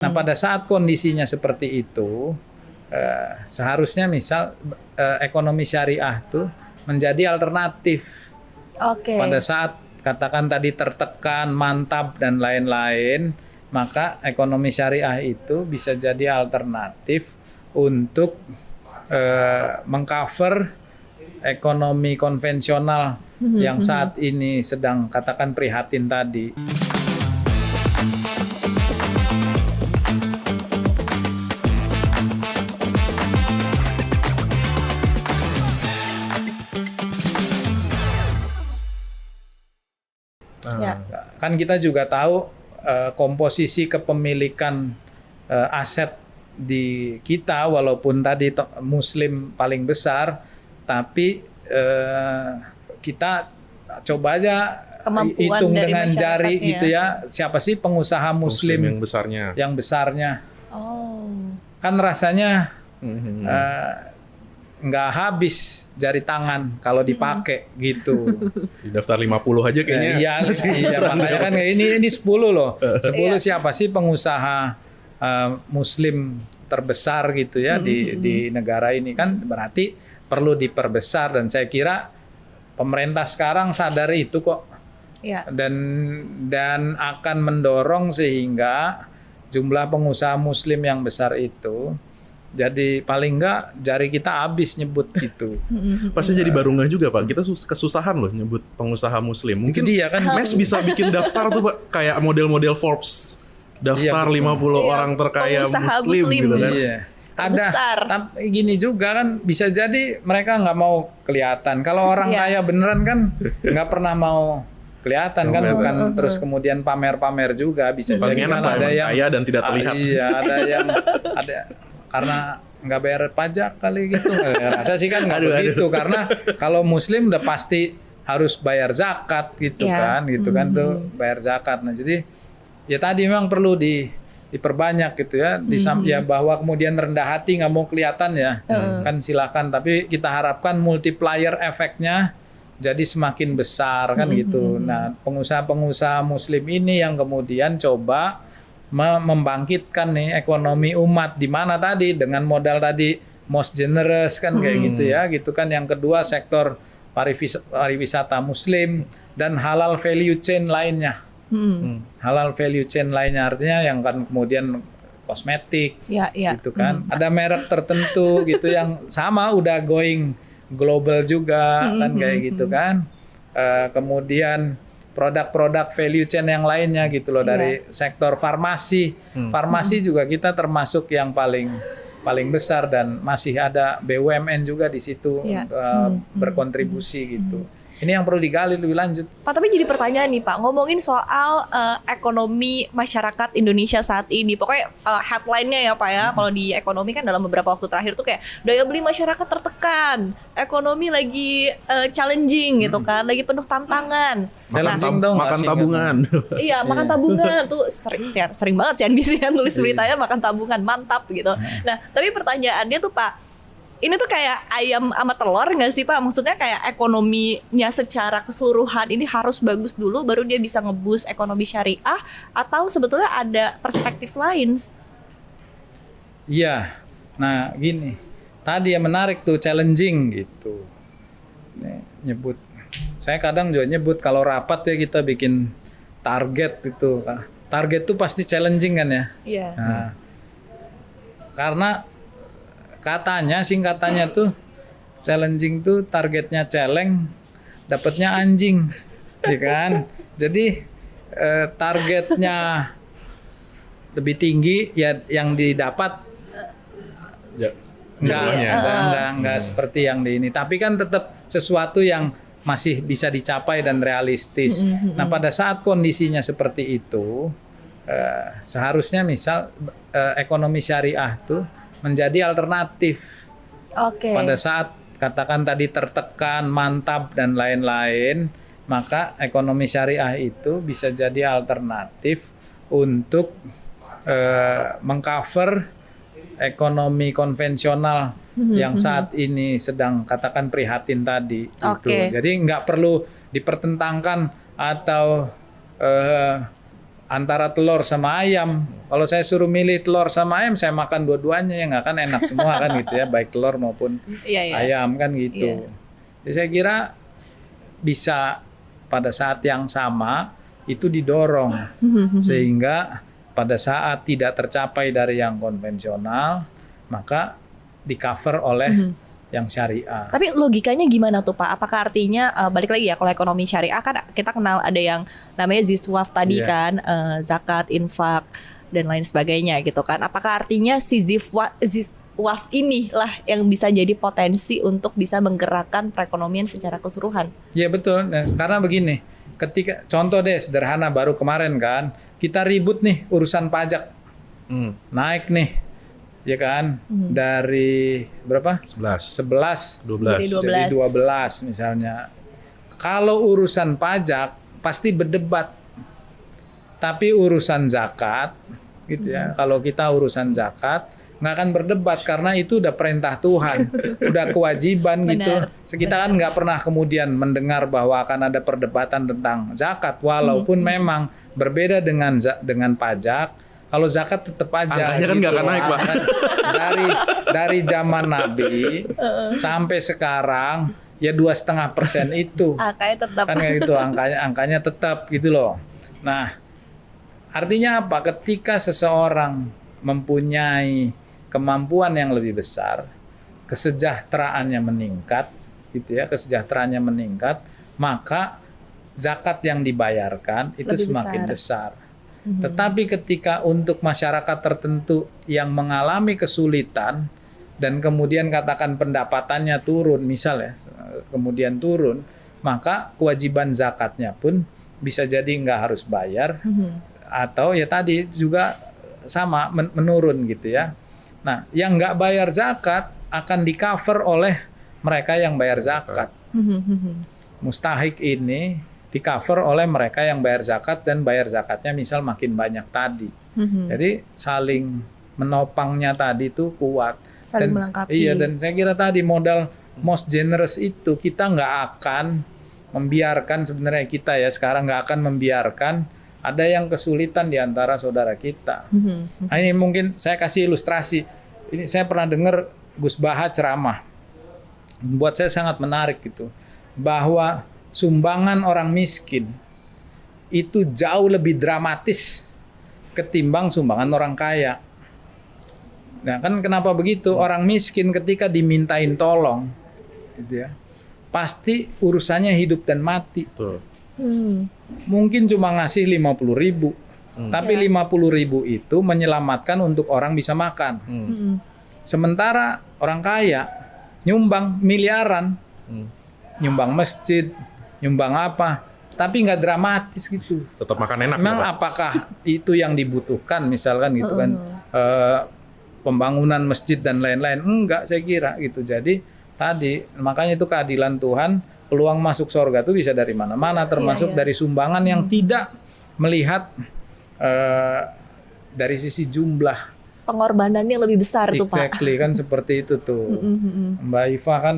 Nah, pada saat kondisinya seperti itu, seharusnya misal ekonomi syariah tuh menjadi alternatif. Pada saat katakan tadi tertekan, mantap dan lain-lain, maka ekonomi syariah itu bisa jadi alternatif untuk mengcover ekonomi konvensional yang saat ini sedang katakan prihatin tadi. Kan kita juga tahu komposisi kepemilikan aset di kita, walaupun tadi Muslim paling besar, tapi kita coba aja hitung dengan jari gitu ya, siapa sih pengusaha Muslim yang besarnya. Kan rasanya nggak habis jari tangan kalau dipakai gitu. Di daftar 50 aja kayaknya. Iya, makanya kan ini 10 loh. 10 siapa sih pengusaha Muslim terbesar gitu ya di negara ini, kan berarti perlu diperbesar, dan saya kira pemerintah sekarang sadar itu kok. Dan akan mendorong sehingga jumlah pengusaha Muslim yang besar itu jadi paling enggak jari kita habis nyebut gitu. Pasti jadi barungah juga Pak. Kita kesusahan loh nyebut pengusaha Muslim. Mungkin dia kan Mes bisa bikin daftar tuh Pak, kayak model-model Forbes. Daftar 50 orang terkaya Muslim gitu kan. Iya. Ada, tapi gini juga kan, bisa jadi mereka nggak mau kelihatan. Kalau orang kaya beneran kan nggak pernah mau kelihatan kan, bukan terus kemudian pamer-pamer juga, bisa jadi kan ada yang kaya dan tidak terlihat. Iya, ada karena nggak bayar pajak kali gitu. Rasa sih kan nggak begitu, karena kalau Muslim udah pasti harus bayar zakat gitu kan, tuh bayar zakat. Nah jadi ya tadi memang perlu diperbanyak gitu ya, ya bahwa kemudian rendah hati nggak mau kelihatan ya, kan silakan, tapi kita harapkan multiplier efeknya jadi semakin besar kan gitu. Nah pengusaha-pengusaha Muslim ini yang kemudian coba membangkitkan nih ekonomi umat, di mana tadi dengan modal tadi most generous kan kayak gitu ya, gitu kan. Yang kedua sektor pariwisata Muslim dan halal value chain lainnya. Halal value chain lainnya artinya yang kan kemudian kosmetik gitu kan. Ada merek tertentu gitu yang sama udah going global juga kan kayak gitu kan. Kemudian produk-produk value chain yang lainnya gitu loh, dari sektor farmasi. Farmasi juga kita termasuk yang paling besar, dan masih ada BUMN juga di situ berkontribusi gitu. Ini yang perlu digali lebih lanjut. Pak, tapi jadi pertanyaan nih Pak, ngomongin soal ekonomi masyarakat Indonesia saat ini. Pokoknya headline-nya ya Pak ya, kalau di ekonomi kan dalam beberapa waktu terakhir tuh kayak daya beli masyarakat tertekan, ekonomi lagi challenging gitu kan, lagi penuh tantangan. Makan tabungan. Iya, makan tabungan tuh sering banget CNBC kan tulis beritanya makan tabungan, mantap gitu. Nah, tapi pertanyaannya tuh Pak, ini tuh kayak ayam sama telur nggak sih Pak? Maksudnya kayak ekonominya secara keseluruhan ini harus bagus dulu baru dia bisa ngeboost ekonomi syariah, atau sebetulnya ada perspektif lain? Iya, nah gini, tadi yang menarik tuh challenging gitu. Nih, nyebut, saya kadang juga nyebut kalau rapat ya kita bikin target itu. Target tuh pasti challenging kan ya? Iya. Nah, karena katanya, singkatannya tuh challenging tuh targetnya celeng, dapatnya anjing, ya kan? Jadi targetnya lebih tinggi ya, yang didapat nggak seperti yang di ini. Tapi kan tetap sesuatu yang masih bisa dicapai dan realistis. Nah pada saat kondisinya seperti itu, seharusnya misal ekonomi syariah tuh menjadi alternatif. Pada saat katakan tadi tertekan, mantap dan lain-lain, maka ekonomi syariah itu bisa jadi alternatif untuk mengcover ekonomi konvensional yang saat ini sedang katakan prihatin tadi. Gitu. Jadi nggak perlu dipertentangkan atau antara telur sama ayam. Kalau saya suruh milih telur sama ayam, saya makan dua-duanya, ya nggak kan enak semua kan gitu ya, baik telur maupun ayam kan gitu. Jadi saya kira bisa pada saat yang sama itu didorong sehingga pada saat tidak tercapai dari yang konvensional maka di cover oleh yang syariah. Tapi logikanya gimana tuh Pak? Apakah artinya balik lagi ya, kalau ekonomi syariah kan kita kenal ada yang namanya ziswaf tadi kan, zakat, infak dan lain sebagainya gitu kan. Apakah artinya si ziswaf ini lah yang bisa jadi potensi untuk bisa menggerakkan perekonomian secara keseluruhan? Iya betul. Nah, karena begini, ketika contoh deh sederhana baru kemarin kan kita ribut nih urusan pajak naik nih. Ya kan, dari berapa? 11, 12, jadi 12 misalnya. Kalau urusan pajak pasti berdebat, tapi urusan zakat, gitu ya. Kalau kita urusan zakat nggak akan berdebat karena itu udah perintah Tuhan, udah kewajiban gitu. Kita kan nggak pernah kemudian mendengar bahwa akan ada perdebatan tentang zakat, walaupun memang berbeda dengan pajak. Kalau zakat tetap aja angkanya kan nggak akan naik Pak. Dari zaman Nabi sampai sekarang ya 2,5% itu angkanya tetap kan kayak gitu, angkanya tetap gitu loh. Nah artinya apa? Ketika seseorang mempunyai kemampuan yang lebih besar, kesejahteraannya meningkat gitu ya, kesejahteraannya meningkat, maka zakat yang dibayarkan itu lebih semakin besar. Tetapi ketika untuk masyarakat tertentu yang mengalami kesulitan dan kemudian katakan pendapatannya turun misalnya, kemudian turun, maka kewajiban zakatnya pun bisa jadi nggak harus bayar atau ya tadi juga sama menurun gitu ya. Nah yang nggak bayar zakat akan di cover oleh mereka yang bayar zakat. Mustahik ini di cover oleh mereka yang bayar zakat dan bayar zakatnya misal makin banyak tadi. Jadi saling menopangnya tadi itu kuat. Saling melengkapi. Iya, dan saya kira tadi modal most generous itu kita nggak akan membiarkan, sebenarnya kita ya sekarang nggak akan membiarkan ada yang kesulitan di antara saudara kita. Nah, ini mungkin saya kasih ilustrasi. Ini saya pernah dengar Gus Baha ceramah. Buat saya sangat menarik gitu. Bahwa sumbangan orang miskin itu jauh lebih dramatis ketimbang sumbangan orang kaya. Nah kan kenapa begitu? Orang miskin ketika dimintain tolong, gitu ya, pasti urusannya hidup dan mati. Mungkin cuma ngasih 50.000, tapi 50.000 itu menyelamatkan untuk orang bisa makan. Sementara orang kaya nyumbang miliaran, nyumbang masjid, nyumbang apa, tapi nggak dramatis gitu. Tetap makan enak. Memang apakah itu yang dibutuhkan misalkan gitu kan, pembangunan masjid dan lain-lain? Enggak, saya kira gitu. Jadi tadi makanya itu keadilan Tuhan, peluang masuk surga itu bisa dari mana-mana, termasuk dari sumbangan yang tidak melihat dari sisi jumlah. Pengorbanannya lebih besar tuh Pak. Exactly kan seperti itu tuh. Mbak Iva kan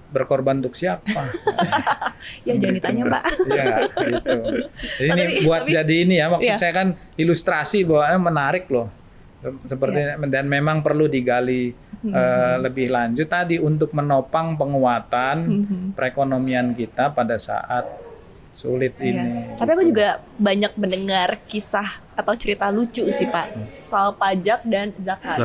berkorban untuk siapa? Ya jangan ditanya Pak. Iya gitu. Jadi ini buat jadi ini ya, maksud saya kan ilustrasi bahwa menarik loh. Seperti dan memang perlu digali lebih lanjut tadi untuk menopang penguatan perekonomian kita pada saat sulit ini. Tapi aku juga banyak mendengar kisah atau cerita lucu sih Pak soal pajak dan zakat.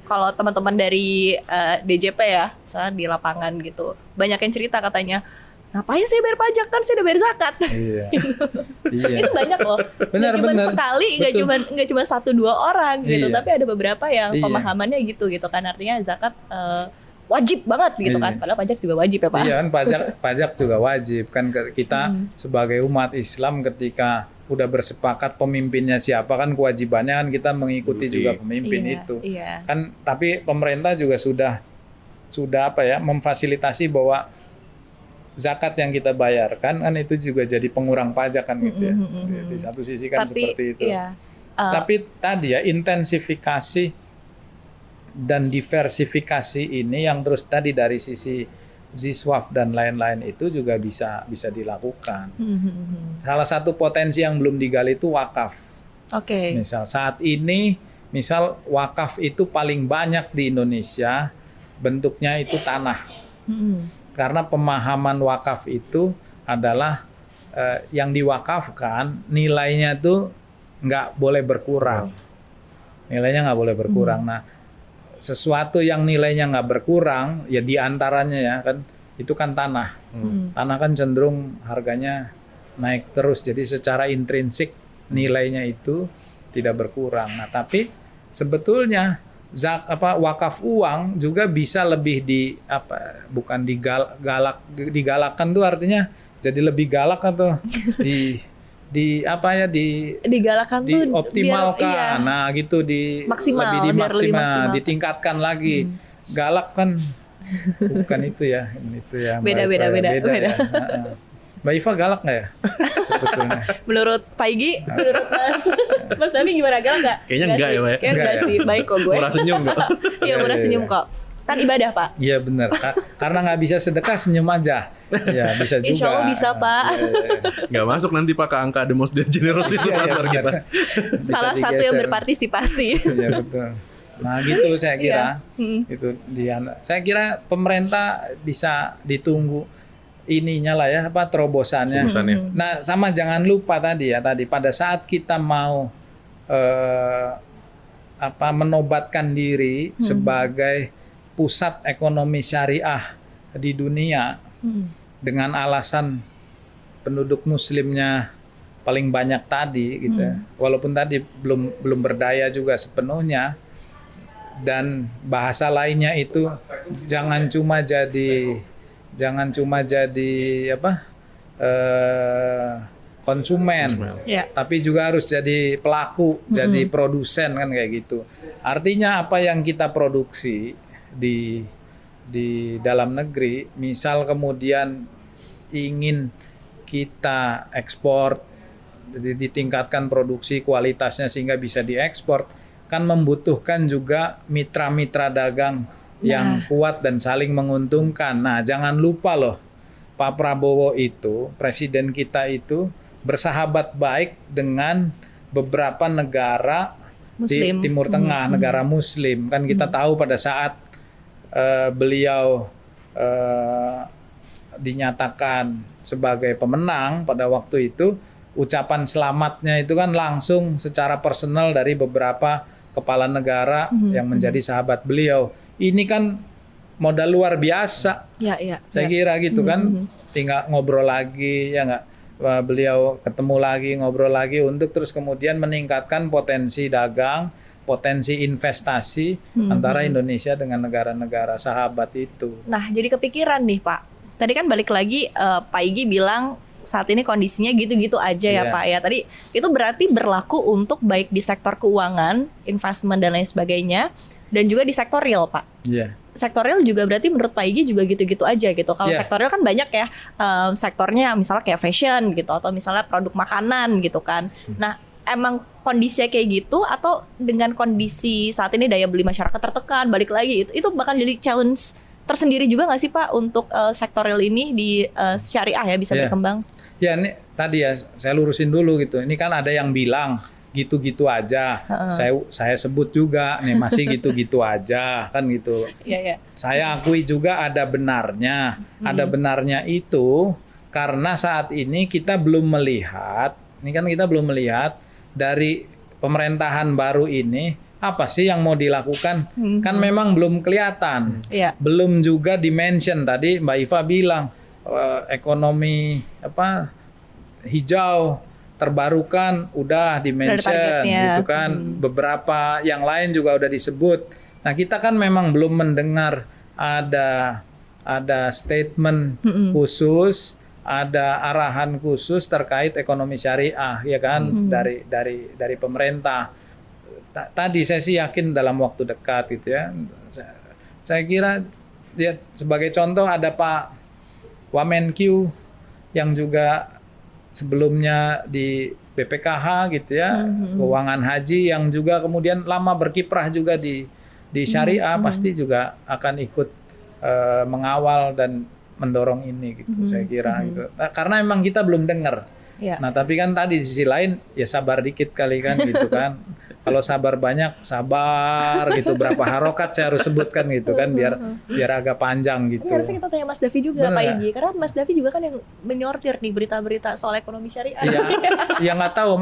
Kalau teman-teman dari DJP ya, misalnya di lapangan gitu, banyak yang cerita katanya, ngapain saya bayar pajak kan saya udah bayar zakat. Iya. Itu banyak loh. Benar. Sekali, nggak cuma 1-2 orang gitu, tapi ada beberapa yang pemahamannya gitu kan, artinya zakat wajib banget gitu kan, padahal pajak juga wajib ya Pak. Iya kan, pajak juga wajib kan, kita sebagai umat Islam ketika udah bersepakat pemimpinnya siapa kan kewajibannya kan kita mengikuti juga pemimpin itu. Kan tapi pemerintah juga sudah apa ya, memfasilitasi bahwa zakat yang kita bayarkan kan itu juga jadi pengurang pajak kan gitu ya. Di satu sisi kan seperti itu. Tapi tadi ya intensifikasi dan diversifikasi ini yang terus tadi dari sisi Ziswaf dan lain-lain itu juga bisa dilakukan. Salah satu potensi yang belum digali itu wakaf. Oke. Misal saat ini, wakaf itu paling banyak di Indonesia bentuknya itu tanah. Karena pemahaman wakaf itu adalah yang diwakafkan nilainya tuh nggak boleh berkurang. Nilainya nggak boleh berkurang. Nah, sesuatu yang nilainya nggak berkurang, ya diantaranya ya kan, itu kan tanah. Tanah kan cenderung harganya naik terus. Jadi secara intrinsik nilainya itu tidak berkurang. Nah, tapi sebetulnya wakaf uang juga bisa lebih bukan digalakkan tuh artinya jadi lebih galak atau digalakkan tuh dioptimalkan. Nah, gitu lebih dimaksimal, ditingkatkan lagi. Galak kan bukan itu ya. Beda. Ya. Mbak Iva galak nggak ya sebetulnya? Menurut Pak Igi, menurut Mas Davi gimana, galak nggak? Kayaknya enggak ya, Pak. Kayaknya enggak sih, baik kok gue. Murah senyum kok. Iya, murah senyum kok. Kan ibadah, Pak. Iya benar. Karena nggak bisa sedekah, senyum aja. Ya bisa juga. Insya Allah bisa, Pak. Nggak masuk nanti Pak ke angka the most generous itu kita. Salah satu yang berpartisipasi. Iya betul. Nah gitu saya kira. Itu saya kira pemerintah bisa ditunggu ininya lah ya, terobosannya. Nah sama jangan lupa tadi pada saat kita mau menobatkan diri sebagai pusat ekonomi syariah di dunia dengan alasan penduduk muslimnya paling banyak tadi gitu ya. Walaupun tadi belum berdaya juga sepenuhnya, dan bahasa lainnya itu jangan cuma jadi konsumen, tapi juga harus jadi pelaku, jadi produsen kan kayak gitu. Artinya apa yang kita produksi di dalam negeri, misal kemudian ingin kita ekspor, jadi ditingkatkan produksi kualitasnya sehingga bisa diekspor, kan membutuhkan juga mitra-mitra dagang yang kuat dan saling menguntungkan. Nah, jangan lupa loh, Pak Prabowo itu, presiden kita itu bersahabat baik dengan beberapa negara Muslim di Timur Tengah, negara Muslim. Kan kita tahu pada saat beliau dinyatakan sebagai pemenang pada waktu itu, ucapan selamatnya itu kan langsung secara personal dari beberapa kepala negara yang menjadi sahabat beliau. Ini kan modal luar biasa. Saya kira gitu kan, tinggal ngobrol lagi ya nggak, beliau ketemu lagi, ngobrol lagi untuk terus kemudian meningkatkan potensi dagang, potensi investasi antara Indonesia dengan negara-negara sahabat itu. Nah, jadi kepikiran nih Pak. Tadi kan balik lagi Pak Igi bilang saat ini kondisinya gitu-gitu aja ya Pak ya. Tadi itu berarti berlaku untuk baik di sektor keuangan, investment dan lain sebagainya, dan juga di sektor real Pak. Iya. Sektor real juga berarti menurut Pak Igi juga gitu-gitu aja gitu. Kalau sektor real kan banyak ya sektornya, misalnya kayak fashion gitu, atau misalnya produk makanan gitu kan. Nah, emang kondisinya kayak gitu, atau dengan kondisi saat ini daya beli masyarakat tertekan, balik lagi itu bakal jadi challenge tersendiri juga nggak sih Pak untuk sektor real ini di syariah ya bisa berkembang? Ya ini tadi ya saya lurusin dulu gitu. Ini kan ada yang bilang gitu-gitu aja. Saya sebut juga nih masih gitu-gitu aja kan gitu. Saya akui juga ada benarnya. Ada benarnya itu karena saat ini kita belum melihat. Ini kan kita belum melihat dari pemerintahan baru ini apa sih yang mau dilakukan. Kan memang belum kelihatan. Belum juga dimention tadi Mbak Iva bilang ekonomi hijau terbarukan udah dimention gitu kan. Beberapa yang lain juga udah disebut. Nah, kita kan memang belum mendengar ada statement khusus, ada arahan khusus terkait ekonomi syariah ya kan dari pemerintah. Tadi saya sih yakin dalam waktu dekat gitu ya. Saya kira dia sebagai contoh ada Pak Wamenkyu yang juga sebelumnya di BPKH gitu ya, keuangan haji yang juga kemudian lama berkiprah juga di syariah, pasti juga akan ikut mengawal dan mendorong ini gitu saya kira gitu. Karena emang kita belum dengar. Iya. Nah, tapi kan tadi di sisi lain ya sabar dikit kali kan gitu kan. Kalau sabar banyak, sabar gitu, berapa harokat saya harus sebutkan gitu kan biar agak panjang gitu. Ini harusnya kita tanya Mas Davi juga Bener Pak ya? Igi, karena Mas Davi juga kan yang menyortir nih berita-berita soal ekonomi syariah. Iya, ya nggak tahu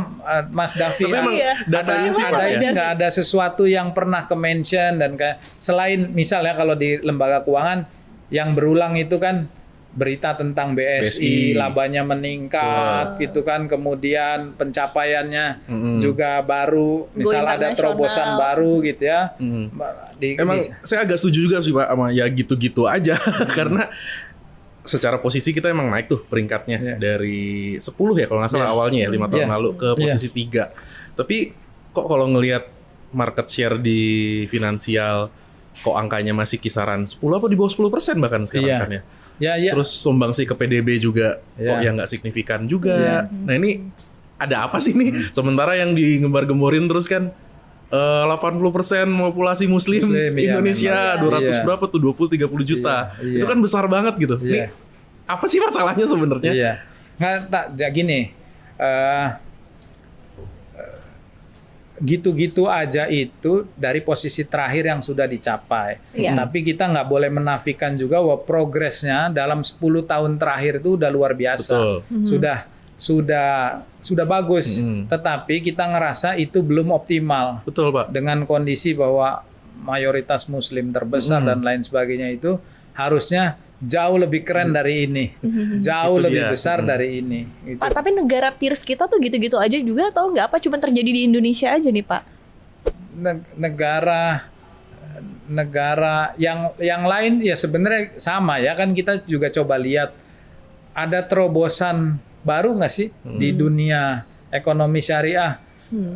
Mas Davi. Tapi emang datanya sih ada Pak, ini nggak ada sesuatu yang pernah ke mention dan kayak selain misalnya kalau di lembaga keuangan yang berulang itu kan berita tentang BSI, labanya meningkat gitu kan, kemudian pencapaiannya juga baru, misal ada terobosan baru gitu ya. Emang saya agak setuju juga sih Pak sama ya gitu-gitu aja karena secara posisi kita emang naik tuh peringkatnya dari 10 ya kalau nggak salah awalnya ya 5 tahun lalu ke posisi 3. Tapi kok kalau ngelihat market share di finansial kok angkanya masih kisaran 10 apa di bawah 10% bahkan sekarang kan ya. Terus sumbangsi ke PDB juga kok yang nggak signifikan juga. Nah ini ada apa sih nih? Sementara yang digembar-gemborin terus kan 80% populasi muslim Indonesia, 200 berapa tuh 20-30 juta. Itu kan besar banget gitu. Nih, apa sih masalahnya sebenarnya? Nggak gini. Gitu-gitu aja itu dari posisi terakhir yang sudah dicapai. Tapi kita nggak boleh menafikan juga bahwa progresnya dalam 10 tahun terakhir itu udah luar biasa. Sudah bagus. Tetapi kita ngerasa itu belum optimal. Betul, Pak. Dengan kondisi bahwa mayoritas muslim terbesar dan lain sebagainya itu harusnya jauh lebih keren dari ini, jauh lebih besar dari ini. Gitu. Pak, tapi negara peers kita tuh gitu-gitu aja juga atau nggak? Apa cuma terjadi di Indonesia aja nih Pak? Negara yang lain ya sebenarnya sama ya kan, kita juga coba lihat ada terobosan baru nggak sih di dunia ekonomi syariah?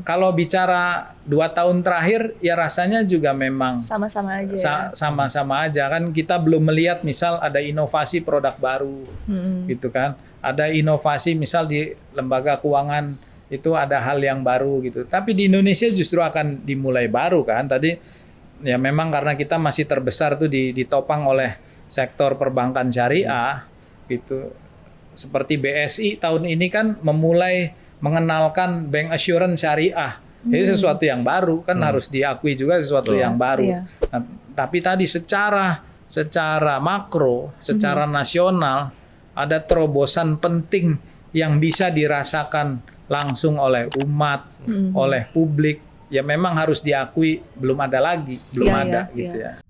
Kalau bicara 2 tahun terakhir ya rasanya juga memang sama-sama aja. Sama-sama aja kan, kita belum melihat misal ada inovasi produk baru gitu kan. Ada inovasi misal di lembaga keuangan itu ada hal yang baru gitu. Tapi di Indonesia justru akan dimulai baru kan. Tadi ya memang karena kita masih terbesar tuh ditopang oleh sektor perbankan syariah gitu. Seperti BSI tahun ini kan memulai mengenalkan bank assurance syariah. Jadi sesuatu yang baru kan harus diakui juga sesuatu yang baru. Nah, tapi tadi secara makro, secara nasional ada terobosan penting yang bisa dirasakan langsung oleh umat, oleh publik. Ya memang harus diakui belum ada lagi, belum ada gitu ya.